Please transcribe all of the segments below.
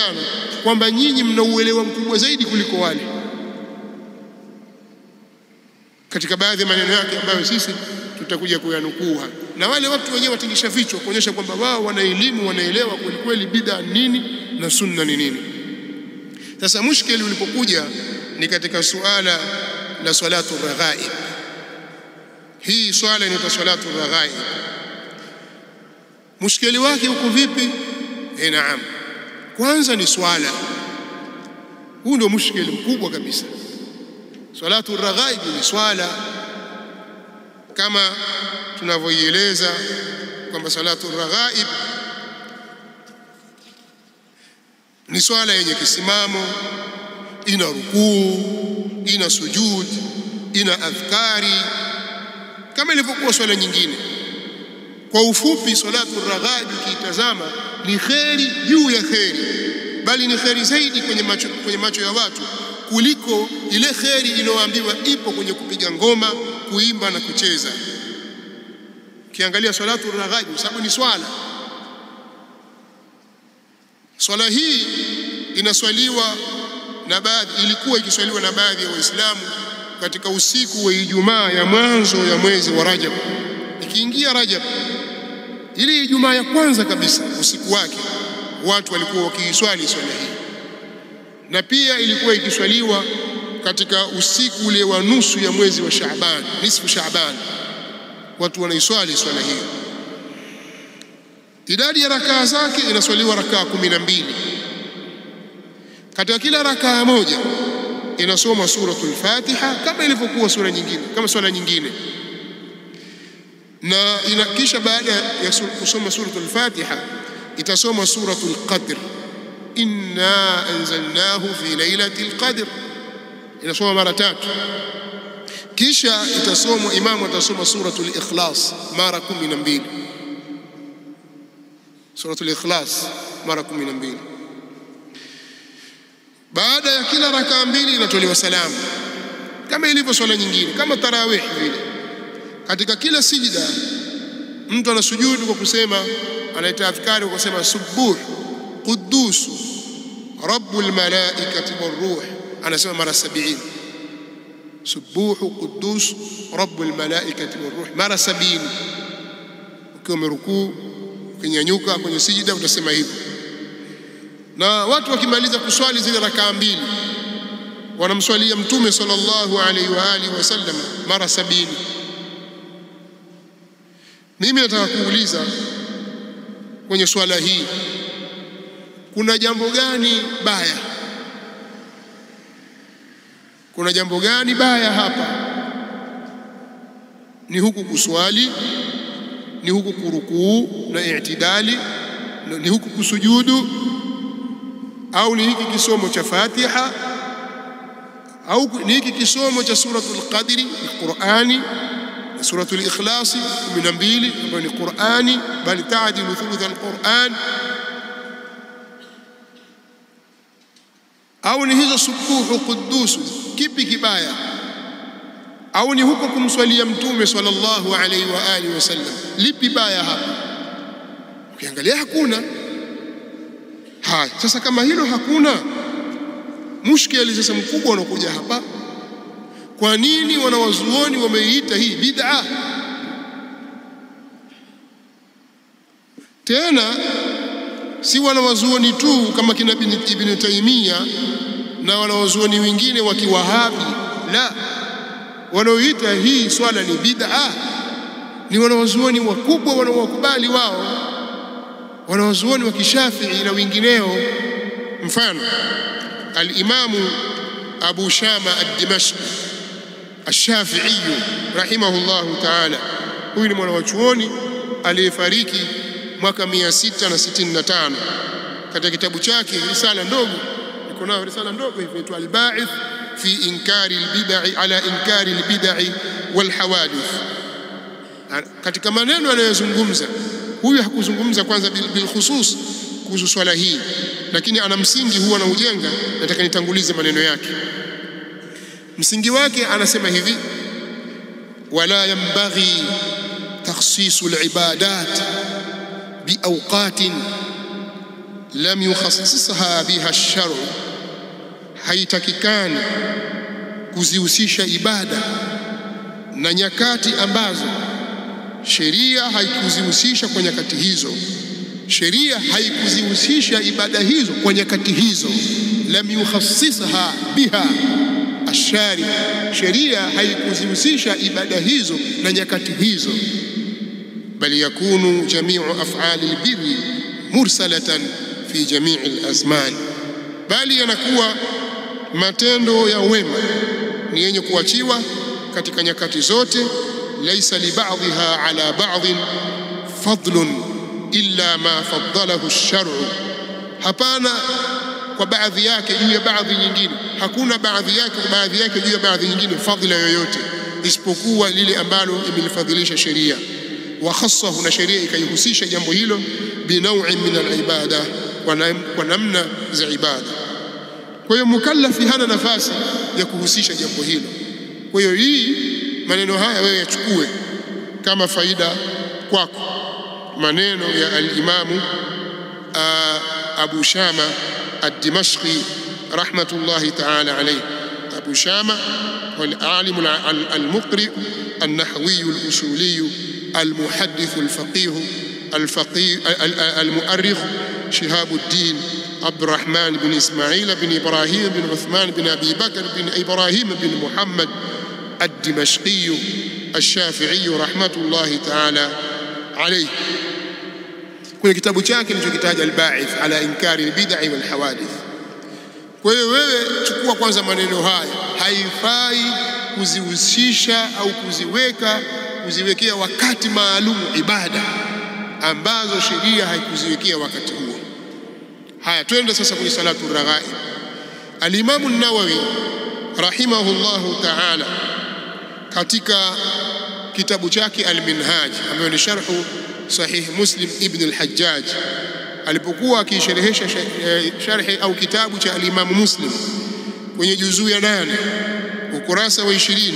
wanaafikiana kwamba nyinyi mna uelewa mkubwa zaidi kuliko wale, katika baadhi ya maneno yake ambayo sisi tutakuja kuyanukuu. Na wale watu wenyewe watingisha vichwa kuonyesha kwamba wao wana elimu, wanaelewa kweli bid'a nini na sunna ni nini. Sasa mushkeli ulipokuja ni katika suala la salatu raghaib. Hii swala inaitwa salatu raghaib. Mushkeli wake uko vipi? Naam, kwanza ni swala. Huu ndio mushkeli mkubwa kabisa. Salatu raghaib ni swala kama tunavyoieleza kwamba salatu raghaib ni swala yenye kisimamo, ina rukuu, ina sujud, ina adhkari kama ilivyokuwa swala nyingine. Kwa ufupi, salatu raghaib ukiitazama ni kheri juu ya kheri, bali ni kheri zaidi kwenye macho ya watu kuliko ile kheri inayoambiwa ipo kwenye kupiga ngoma, kuimba na kucheza. Ukiangalia salatu raghaib, sababu ni swala hii inaswaliwa na ilikuwa ikiswaliwa na baadhi ya Waislamu katika usiku wa Ijumaa ya mwanzo ya mwezi wa Rajab. Ikiingia Rajab, ile Ijumaa ya kwanza kabisa usiku wake, watu walikuwa wakiiswali swala hii. Na pia ilikuwa ikiswaliwa katika usiku ule wa nusu ya mwezi wa Shaaban, nisfu Shaaban, watu wanaiswali swala hiyo. Idadi ya rakaa zake inaswaliwa rakaa 12. Katika kila rakaa moja inasoma suratul Fatiha kama ilivyokuwa sura nyingine, kama swala nyingine. Na kisha baada ya kusoma suratul Fatiha itasoma suratul Qadr, inna anzalnahu fi lailatul qadr, inasoma mara 3. Kisha imamu atasoma suratul Ikhlas mara 12, suratul Ikhlas mara 12. Baada ya kila rakaa 2 inatolewa salamu kama ilivyo swala nyingine, kama tarawih vile. Katika kila sijda mtu anasujudu kwa kusema, anaita adhkari kwa kusema subuh quddus rabbul malaikati waruh, anasema mara 70. subuh quddus rabbul malaikati waruh mara 70. Ukiwa umerukuu, ukinyanyuka kwenye sijda utasema hivyo. Na watu wakimaliza kuswali zile rakaa 2 wanamswalia Mtume sallallahu alaihi wa alihi wasallam mara 70. Mimi nataka kuuliza kwenye swala hii kuna jambo gani baya? Kuna jambo gani baya hapa? Ni huku kuswali, ni huku kurukuu na i'tidali, ni huku kusujudu, au ni hiki kisomo cha Fatiha, au ni hiki kisomo cha suratul Qadri Qur'ani, suratul Ikhlas 12 ambayo ni Qur'ani, bali taadilu thuluth al-Qur'an, au ni hizo subuhu quddus? Kipi kibaya? Au ni huko kumswalia Mtume sallallahu alaihi wa alihi wasallam? Lipi baya hapa? Ukiangalia hakuna. Haya, sasa kama hilo hakuna, mushkeli sasa mkubwa unakuja hapa. Kwa nini wanawazuoni wameiita hii bid'a? Tena si wanawazuoni tu kama kina Ibn Taymiyyah na wanawazuoni wengine wa Kiwahabi, la, wanaoita hii swala ni bid'a ni wanawazuoni wakubwa wanaowakubali wao, wanawazuoni wa Kishafii na wengineo. Mfano al-Imamu Abu Shama ad-Dimashqi ash-Shafi'i rahimahullahu ta'ala. Huyu ni mwanachuoni aliyefariki mwaka 665. Katika kitabu chake risala ndogo, niko nayo risala ndogo hivi inaitwa al-Ba'ith fi inkari al-bid'i ala inkari al-bid'i wal hawadith. Katika maneno anayozungumza huyu, hakuzungumza kwanza bil khusus kuhusu swala hii, lakini ana msingi huwa anaujenga. Nataka nitangulize maneno yake. Msingi wake anasema hivi: wala yanbaghi takhsisu al-ibadat biawqatin lam yukhassisha biha ash-shar'u, haitakikani kuzihusisha ibada na nyakati ambazo sheria haikuzihusisha kwa nyakati hizo. Sheria haikuzihusisha ibada hizo kwa nyakati hizo. Lam yukhassisha biha ash-shari, sheria haikuzihusisha ibada hizo na nyakati hizo. Bali yakunu jami'u af'ali al-birri mursalatan fi jami'i al-azman, bali yanakuwa matendo ya wema ni yenye kuachiwa katika nyakati zote. Laysa li ba'dha ala ba'd fadlun illa ma faddalahu ash-shar'u, hapana kwa baadhi yake juu ya baadhi nyingine, hakuna baadhi yake kwa baadhi yake juu ya baadhi nyingine fadhila yoyote isipokuwa lile ambalo imelifadhilisha sheria. Wa khassahu, na sheria ikaihusisha jambo hilo binaw'in min al-ibada, kwa namna za ibada. Kwa hiyo mukallafi hana nafasi ya kuhusisha jambo hilo. Kwa hiyo hii maneno haya wewe yachukue kama faida kwako, maneno ya al-Imamu Abu Shama ad-Dimashqi rahmatullahi ta'ala alayhi. Abu Shama wal-alim al-muqri an-nahwi al-usuli al-muhaddith al-faqih al-mu'arrikh Shihabuddin عبد الرحمن بن إسماعيل بن إبراهيم بن عثمان بن أبي بكر بن إبراهيم بن محمد الدمشقي الشافعي رحمة الله تعالى عليه. kwenye kitabu chake kilichokitaja al-Ba'ith ala inkari al-bid'i wal hawadith. Kwa hiyo wewe chukua kwanza maneno haya, haifai kuzihusisha au kuziwekea wakati maalum ibada ambazo sheria haikuziwekea wakati huo. Haya, twende sasa kwenye salatu raghaib. Al-Imam an-Nawawi rahimahullahu ta'ala katika kitabu chake al-Minhaj ambayo ni sharhu sahih Muslim ibn al-Hajjaj, alipokuwa akisherehesha sharhi au kitabu cha al-Imam Muslim kwenye juzuu ya 8 ukurasa wa 20,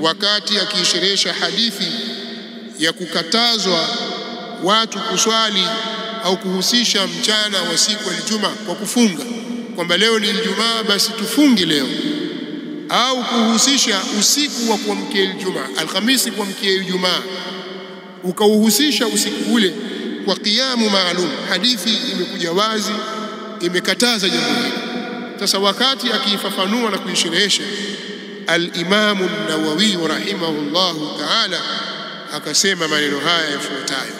wakati akisherehesha hadithi ya kukatazwa watu kuswali au kuhusisha mchana wa siku ya Ijumaa kwa kufunga, kwamba leo ni Ijumaa basi tufunge leo, au kuhusisha usiku wa kuamkia Ijumaa, Alhamisi kuamkia Ijumaa, ukauhusisha usiku ule kwa qiyamu maalum. Hadithi imekuja wazi, imekataza jambo hili. Sasa wakati akiifafanua na kuisherehesha, al-Imam an-Nawawi rahimahullahu ta'ala akasema maneno haya yafuatayo: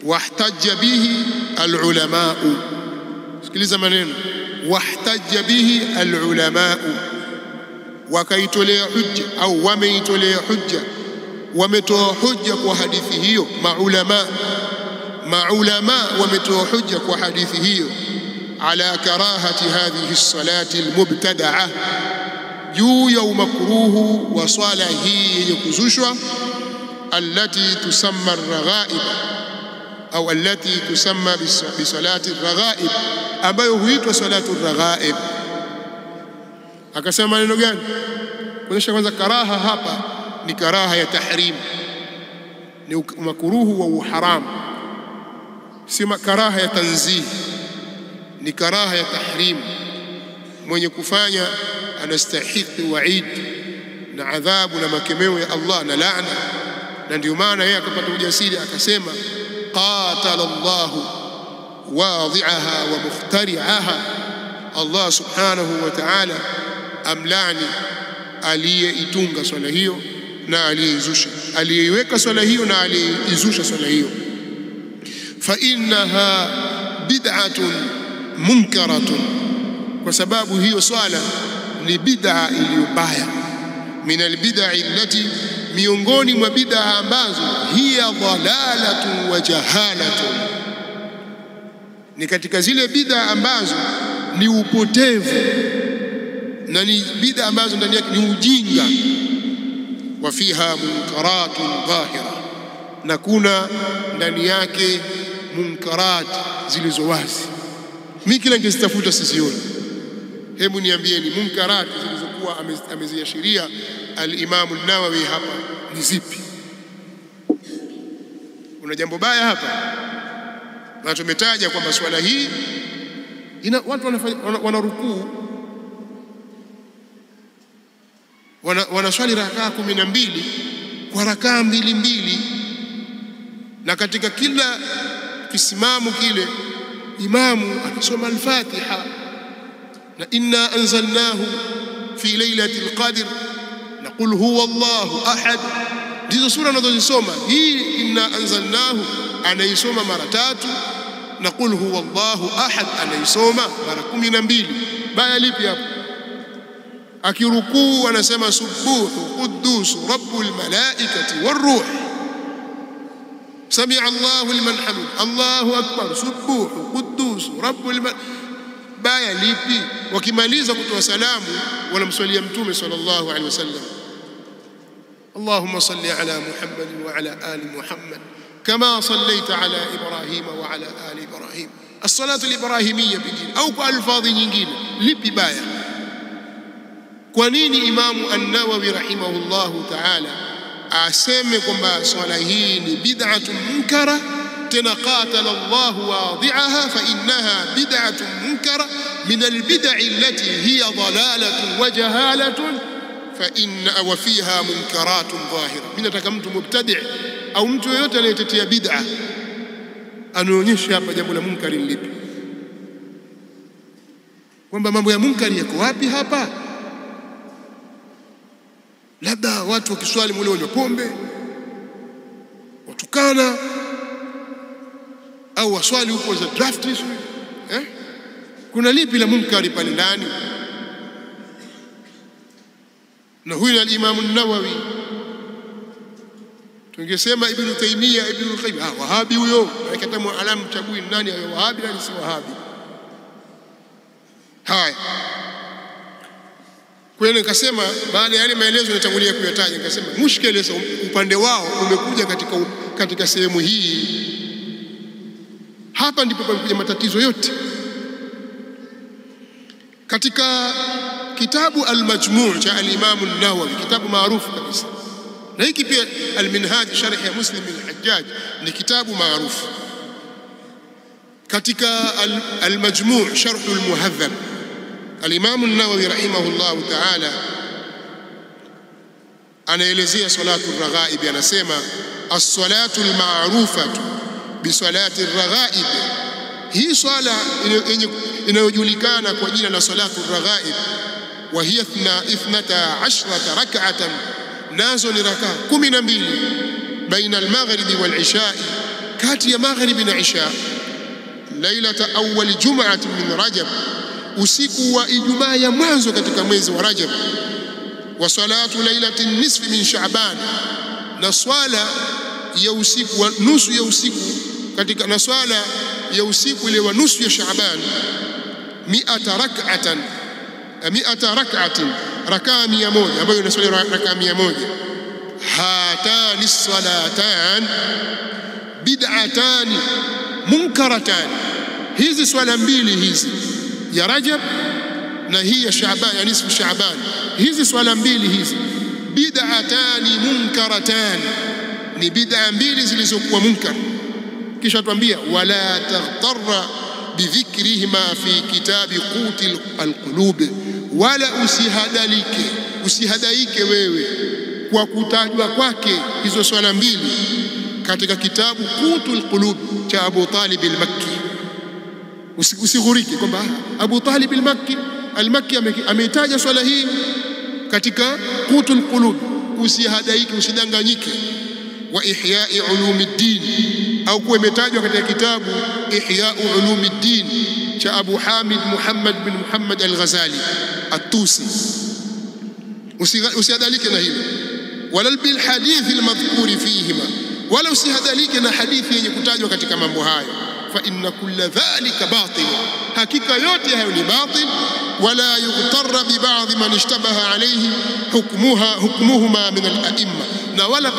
wahtajja bihi al-ulama. Sikiliza maneno, wahtajja bihi al-ulama, wakaitolea hujja au wameitolea hujja, wametoa hujja kwa hadithi hiyo. Maulama wametoa hujja kwa hadithi hiyo, ala karahati hadhihi as-salati al-mubtada'a, juu ya umakruhu wa swala hii yenye kuzushwa, allati tusamma ar-raghaib au allati tusamma bisalati ar-raghaib, ambayo huitwa salatu ar-raghaib. Akasema maneno gani? Kuonyesha kwanza karaha hapa ni karaha ya tahrim, ni makruhu wa uharam, si karaha ya tanzih, ni karaha ya tahrim. Mwenye kufanya anastahiki wa'id na adhabu na makemeo ya Allah na laana. Na ndio maana yeye akapata ujasiri akasema, qatala Allahu wadhi'aha wa mukhtari'aha, Allah subhanahu wa ta'ala amlani aliyeitunga swala hiyo na aliyeizusha, aliyeiweka swala hiyo na aliyeizusha swala hiyo. Fa innaha bid'atun munkaratun, kwa sababu hiyo swala ni bid'a iliyobaya. Min albid'i allati, miongoni mwa bid'a ambazo hiya dhalalatun wa jahalatun, ni katika zile bid'a ambazo ni upotevu na ni bid'a ambazo ndani yake ni ujinga. Wa fiha munkaratun dhahira, na kuna ndani yake munkarat zilizo wazi. Mimi kila nikizitafuta sizioni. Hebu niambieni munkarat zilizokuwa ameziashiria al-Imam an-Nawawi hapa ni zipi? Kuna jambo baya hapa? na tumetaja kwamba swala hii watu wanarukuu wanaswali rakaa 12 kwa rakaa mbili, na katika kila kisimamo kile imamu akisoma al-Fatiha na inna anzalnahu fi lailatul qadr na qul huwa Allahu ahad. Ndizo sura anazozisoma. Hii inna anzalnahu anaisoma mara 3 na qul huwa Allahu ahad anaisoma mara 12. Baya lipi hapo? Akirukuu anasema subuhu quddus rabbul malaikati waruh, sami'a Allahu liman hamid, Allahu akbar, subuhu quddus rabbul baya lipi? Wakimaliza kutoa salamu wanamswalia mtume sallallahu alaihi wasallam, Allahumma salli ala Muhammad wa ala ali Muhammad kama sallaita ala Ibrahim wa ala ali Ibrahim. As-salatu al-ibrahimiyya pengine au kwa alfadhi nyingine, lipi baya? Kwa nini Imamu An-Nawawi rahimahullahu ta'ala aseme kwamba swala hii ni bid'atun munkara, tena qatala Allahu wadi'aha fa innaha bid'atun munkara min al-bid'i allati hiya dalalatun wa jahalatun fa inna wa fiha munkaratun dhahira. Mimi nataka mtu mubtadi' au mtu yeyote anayetetea bid'a anaonyesha hapa jambo la munkari lipi, kwamba mambo ya munkari yako wapi hapa. Labda watu wakiswali mule wanywa pombe, watukana, au waswali huko za draft kuna lipi la munkari pale ndani? Na huyu al-Imam An-Nawawi, tungesema Ibn Taymiyyah, Ibn Qayyim, wahabi huyo, akatamu alamu chagui nani ayo wahabi na si wahabi. Haya, kwa hiyo nikasema baada ya yale maelezo nitangulia kuyataja, nikasema mushkeli sasa upande wao umekuja katika sehemu hii. Hapa ndipo panakuja matatizo yote. Katika kitabu Al-Majmu' cha al-Imam An-Nawawi, kitabu maarufu kabisa, na hiki pia Al-Minhaj sharh ya Muslim al-Hajjaj ni kitabu maarufu. Katika Al-Majmu' sharh al-Muhadhab, al-Imam An-Nawawi rahimahullahu ta'ala anaelezea salatu ar-raghaib, anasema as-salatu al-ma'rufatu bi salati ar-raghaib, hii swala inayojulikana kwa jina la salatu ar-raghaib, wa hiya 12 rak'atan, nazo ni rakaa 12 baina al-maghribi wal-isha, kati ya maghribi na isha, lailata awwal jum'atin min Rajab, usiku wa Ijumaa ya mwanzo katika mwezi wa Rajab, wa salatu lailati nisfi min Sha'ban, na swala ya usiku wa nusu ya usiku katika, na swala ya usiku ile wa nusu ya Sha'ban, 100 rak'atin, rakaa 100, ambayo inaswali rakaa 100. Hatani salatan bid'atan munkaratan, hizi swala mbili hizi ya Rajab na hii ya Shaaban, ya nisfu Shaaban, hizi swala mbili hizi bid'atani munkaratan, ni bid'a mbili zilizokuwa munkar. Kisha tuambia wala taghtarra bidhikrihima fi kitabi qutil alqulub, wala usihadaike wewe kwa kutajwa kwake hizo swala mbili katika kitabu qutul qulub cha Abu Talib al-Makki. Usighurike kwamba Abu Talib al-Makki ameitaja swala hii katika qutul qulub, usihadaike, usidanganyike. Wa ihya'i ulumiddin, au kuwa imetajwa katika kitabu Ihya'u Ulumiddin cha Abu Hamid Muhammad bin Muhammad al-Ghazali at-Tusi, usihadalike na hilo. Wala bil hadith al-madhkur fihima, wala usihadalike na hadithi yenye kutajwa katika mambo hayo. Fa inna kulla dhalika batil, hakika yote hayo ni batil. Wala yughtarra bi ba'd man ishtabaha alayhi hukmuhuma min al-a'imma, na wala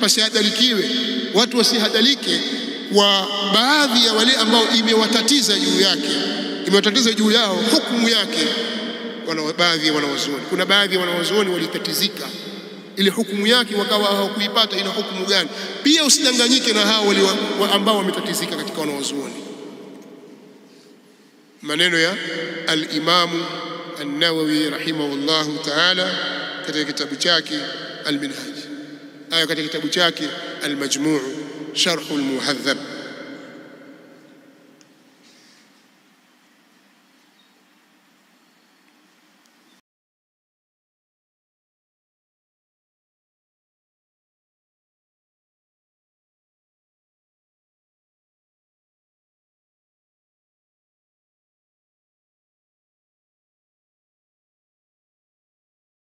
pasihadalikiwe watu wasihadalike kwa baadhi ya wale ambao imewatatiza juu yao hukumu yake. Baadhi ya wanawazuoni, kuna baadhi ya wanawazuoni walitatizika ile hukumu yake wakawa hawakuipata, ina hukumu gani? Pia usidanganyike na hao ambao wametatizika katika wanawazuoni. Maneno ya al-Imam an-Nawawi rahimahullahu ta'ala katika kitabu chake al-Minhaj, katika kitabu chake al-Majmu' Sharh al-Muhadhab.